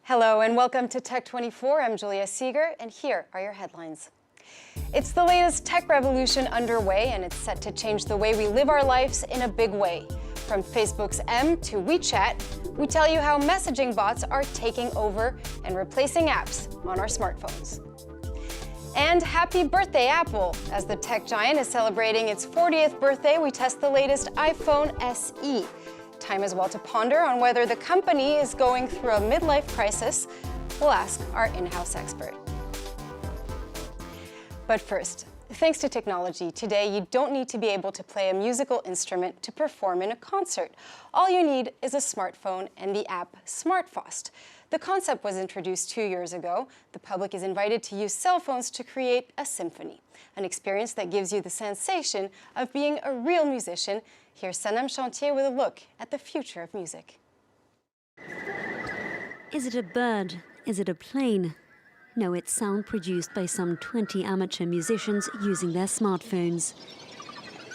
Hello and welcome to Tech24. I'm Julia Seeger, and here are your headlines. It's the latest tech revolution underway, and it's set to change the way we live our lives in a big way. From Facebook's M to WeChat, we tell you how messaging bots are taking over and replacing apps on our smartphones. And happy birthday, Apple! As the tech giant is celebrating its 40th birthday, we test the latest iPhone SE. Time as well to ponder on whether the company is going through a midlife crisis. We'll ask our in-house expert. But first, thanks to technology, today you don't need to be able to play a musical instrument to perform in a concert. All you need is a smartphone and the app SmartFaust. The concept was introduced 2 years ago. The public is invited to use cell phones to create a symphony, an experience that gives you the sensation of being a real musician. Here's Sanam Chantier with a look at the future of music. Is it a bird? Is it a plane? No, it's sound produced by some 20 amateur musicians using their smartphones.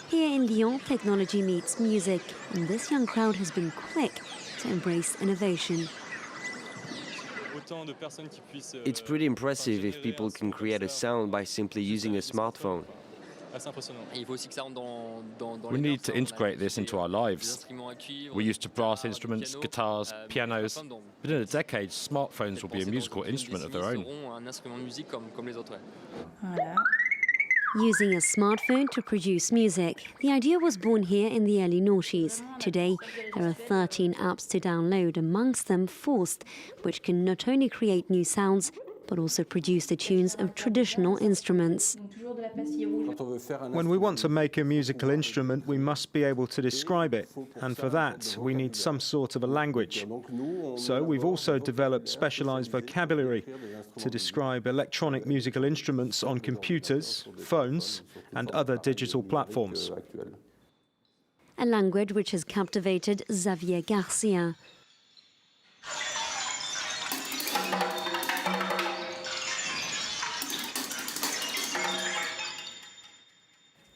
Here in Lyon, technology meets music, and this young crowd has been quick to embrace innovation. It's pretty impressive if people can create a sound by simply using a smartphone. We need to integrate this into our lives. We're used to brass instruments, guitars, pianos, but in a decade, smartphones will be a musical instrument of their own. Using a smartphone to produce music, the idea was born here in the early noughties. Today, there are 13 apps to download, amongst them Faust, which can not only create new sounds, but also produce the tunes of traditional instruments. When we want to make a musical instrument, we must be able to describe it, and for that we need some sort of a language. So we've also developed specialized vocabulary to describe electronic musical instruments on computers, phones, and other digital platforms. A language which has captivated Xavier Garcia.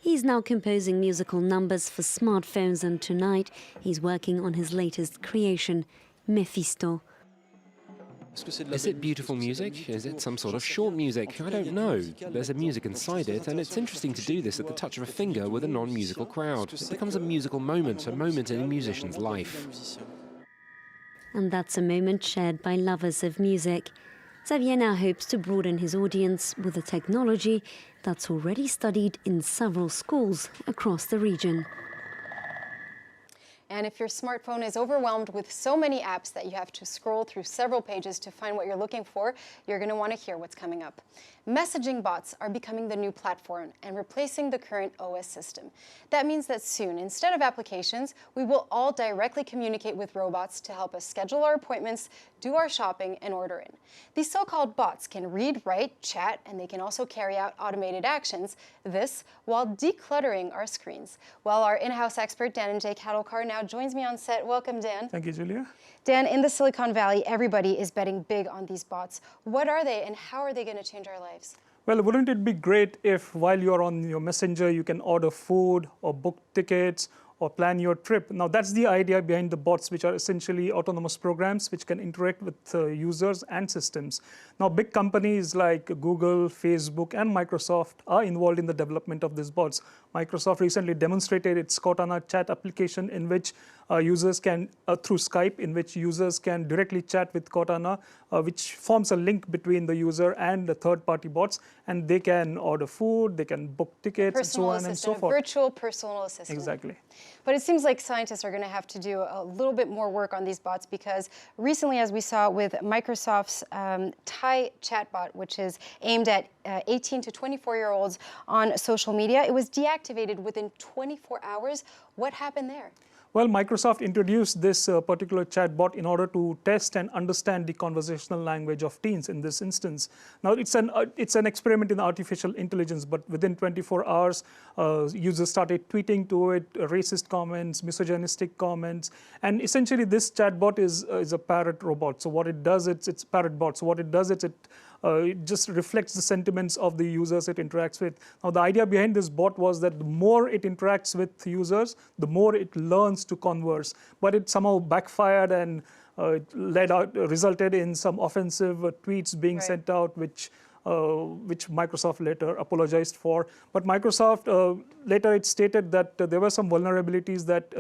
He's now composing musical numbers for smartphones, and tonight he's working on his latest creation, Mephisto. Is it beautiful music? Is it some sort of short music? I don't know. There's a music inside it, and it's interesting to do this at the touch of a finger with a non-musical crowd. It becomes a musical moment, a moment in a musician's life. And that's a moment shared by lovers of music. Xavier now hopes to broaden his audience with a technology that's already studied in several schools across the region. And if your smartphone is overwhelmed with so many apps that you have to scroll through several pages to find what you're looking for, you're going to want to hear what's coming up. Messaging bots are becoming the new platform and replacing the current OS system. That means that soon, instead of applications, we will all directly communicate with robots to help us schedule our appointments, do our shopping, and order in. These so-called bots can read, write, chat, and they can also carry out automated actions, this while decluttering our screens. Well, our in-house expert, Dan J. Khatalkar, now joins me on set. Welcome, Dan. Thank you, Julia. Dan, in the Silicon Valley, everybody is betting big on these bots. What are they, and how are they going to change our lives? Well, wouldn't it be great if while you're on your messenger, you can order food or book tickets or plan your trip? Now, that's the idea behind the bots, which are essentially autonomous programs which can interact with users and systems. Now, big companies like Google, Facebook, and Microsoft are involved in the development of these bots. Microsoft recently demonstrated its Cortana chat application in which users can, through Skype, in which users can directly chat with Cortana, which forms a link between the user and the third-party bots, and they can order food, they can book tickets, and so on and so forth. A virtual personal assistant. Exactly. But it seems like scientists are going to have to do a little bit more work on these bots, because recently, as we saw with Microsoft's Thai chatbot, which is aimed at 18 to 24-year-olds on social media, it was deactivated within 24 hours. What happened there? Well, Microsoft introduced this particular chatbot in order to test and understand the conversational language of teens in this instance. Now, it's an experiment in artificial intelligence, but within 24 hours, users started tweeting to it racist comments, misogynistic comments, and essentially this chatbot is a parrot robot. So what it does, it's parrot bot. So what it does, it just reflects the sentiments of the users it interacts with. Now, the idea behind this bot was that the more it interacts with users, the more it learns to converse. But it somehow backfired, and it resulted in some offensive tweets being sent out, which Microsoft later apologized for. But Microsoft later it stated that there were some vulnerabilities that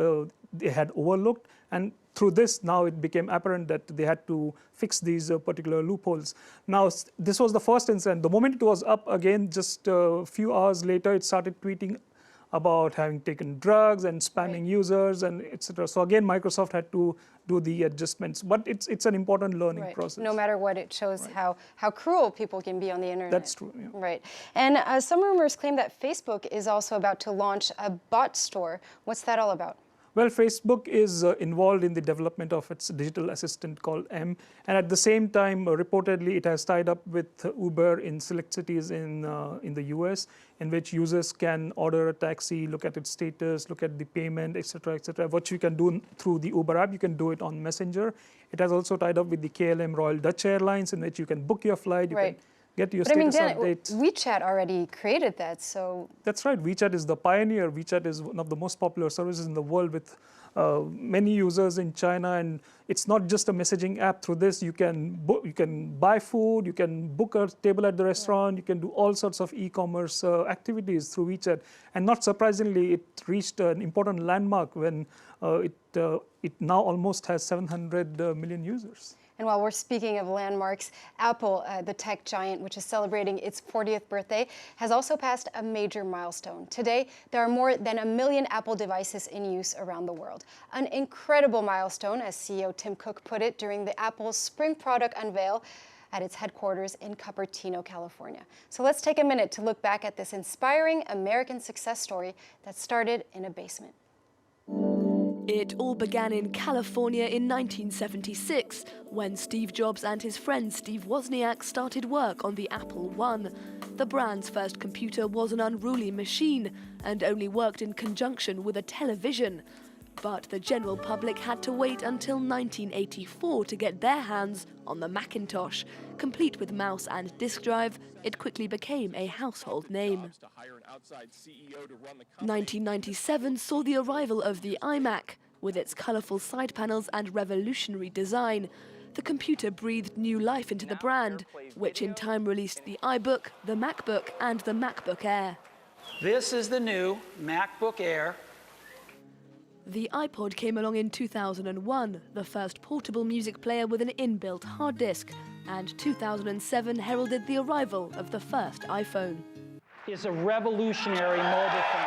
they had overlooked, and through this, now it became apparent that they had to fix these particular loopholes. Now, this was the first incident. The moment it was up again, just a few hours later, it started tweeting about having taken drugs and spamming users and etc. So again, Microsoft had to do the adjustments. But it's an important learning process. No matter what, it shows how cruel people can be on the internet. That's true. Yeah. Right. And some rumors claim that Facebook is also about to launch a bot store. What's that all about? Well, Facebook is involved in the development of its digital assistant called M, and at the same time, reportedly, it has tied up with Uber in select cities in the US, in which users can order a taxi, look at its status, look at the payment, etc., etc. What you can do through the Uber app, you can do it on Messenger. It has also tied up with the KLM Royal Dutch Airlines, in which you can book your flight, you can get your status updates. WeChat already created that, so... That's right. WeChat is the pioneer. WeChat is one of the most popular services in the world with many users in China, and it's not just a messaging app. Through this, you can buy food, you can book a table at the restaurant, you can do all sorts of e-commerce activities through WeChat. And not surprisingly, it reached an important landmark when it now almost has 700 million users. And while we're speaking of landmarks, Apple, the tech giant, which is celebrating its 40th birthday, has also passed a major milestone. Today, there are more than 1 million Apple devices in use around the world. An incredible milestone, as CEO Tim Cook put it during the Apple's spring product unveil at its headquarters in Cupertino, California. So let's take a minute to look back at this inspiring American success story that started in a basement. It all began in California in 1976, when Steve Jobs and his friend Steve Wozniak started work on the Apple I. The brand's first computer was an unruly machine and only worked in conjunction with a television. But the general public had to wait until 1984 to get their hands on the Macintosh. Complete with mouse and disk drive, it quickly became a household name. 1997 saw the arrival of the iMac. With its colourful side panels and revolutionary design, the computer breathed new life into the brand, which in time released the iBook, the MacBook, and the MacBook Air. This is the new MacBook Air. The iPod came along in 2001, the first portable music player with an inbuilt hard disk, and 2007 heralded the arrival of the first iPhone. It's a revolutionary mobile phone.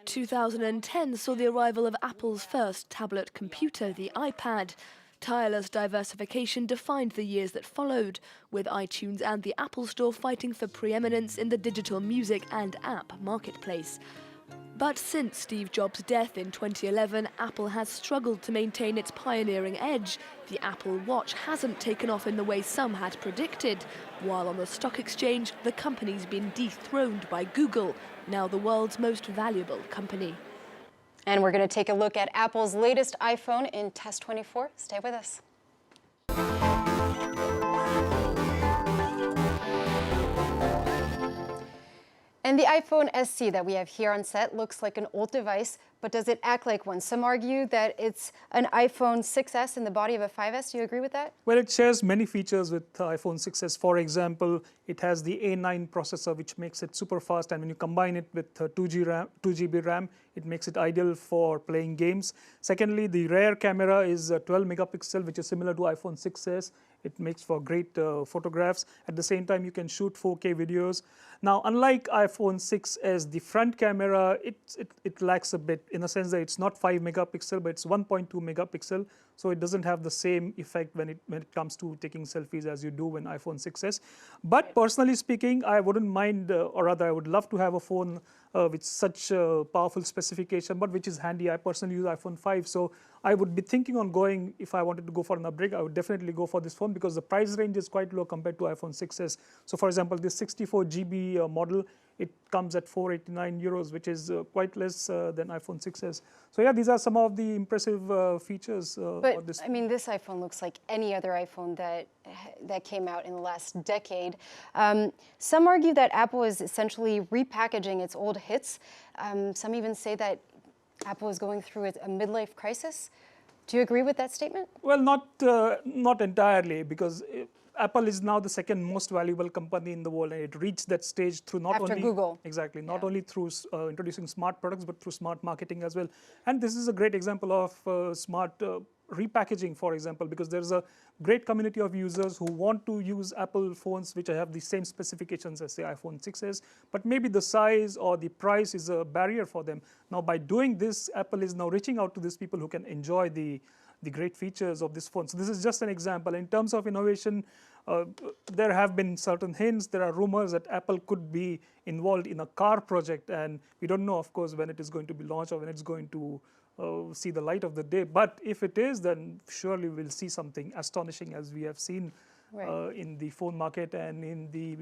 2010 saw the arrival of Apple's first tablet computer, the iPad. Tireless diversification defined the years that followed, with iTunes and the Apple Store fighting for preeminence in the digital music and app marketplace. But since Steve Jobs' death in 2011, Apple has struggled to maintain its pioneering edge. The Apple Watch hasn't taken off in the way some had predicted, while on the stock exchange, the company's been dethroned by Google, now the world's most valuable company. And we're going to take a look at Apple's latest iPhone in Test 24. Stay with us. And the iPhone SE that we have here on set looks like an old device, but does it act like one? Some argue that it's an iPhone 6S in the body of a 5S. Do you agree with that? Well, it shares many features with iPhone 6S. For example, it has the A9 processor, which makes it super fast, and when you combine it with 2 GB RAM, it makes it ideal for playing games. Secondly, the rear camera is 12 megapixel, which is similar to iPhone 6S. It makes for great photographs. At the same time, you can shoot 4K videos. Now, unlike iPhone 6S, the front camera, it lacks a bit in the sense that it's not 5 megapixel, but it's 1.2 megapixel. So it doesn't have the same effect when it comes to taking selfies as you do in iPhone 6S. But personally speaking, I wouldn't mind, or rather I would love to have a phone with such powerful specifications specification, but which is handy. I personally use iPhone 5, so I would be thinking on going, if I wanted to go for an upgrade, I would definitely go for this phone because the price range is quite low compared to iPhone 6s. So for example, this 64 GB model, it comes at €489, which is quite less than iPhone 6s. So yeah, these are some of the impressive features But this I mean, this iPhone looks like any other iPhone that came out in the last decade. Some argue that Apple is essentially repackaging its old hits. Some even say that Apple is going through a midlife crisis. Do you agree with that statement? Well, not entirely, because Apple is now the second most valuable company in the world, and it reached that stage through not After only Google. Exactly, not only through introducing smart products, but through smart marketing as well. And this is a great example of smart repackaging, for example, because there's a great community of users who want to use Apple phones which have the same specifications as, say, iPhone 6s, but maybe the size or the price is a barrier for them. Now, by doing this, Apple is now reaching out to these people who can enjoy the great features of this phone. So this is just an example. In terms of innovation, there have been certain hints. There are rumors that Apple could be involved in a car project, and we don't know, of course, when it is going to be launched or when it's going to see the light of the day. But if it is, then surely we'll see something astonishing as we have seen in the phone market and in the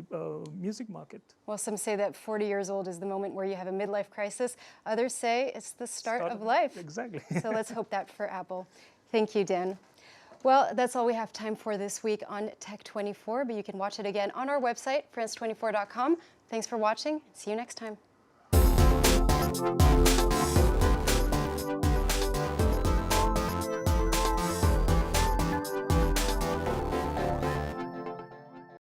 music market. Well, some say that 40 years old is the moment where you have a midlife crisis. Others say it's the start of life. Exactly. So let's hope that for Apple. Thank you, Dan. Well, that's all we have time for this week on Tech24, but you can watch it again on our website, France24.com. Thanks for watching. See you next time.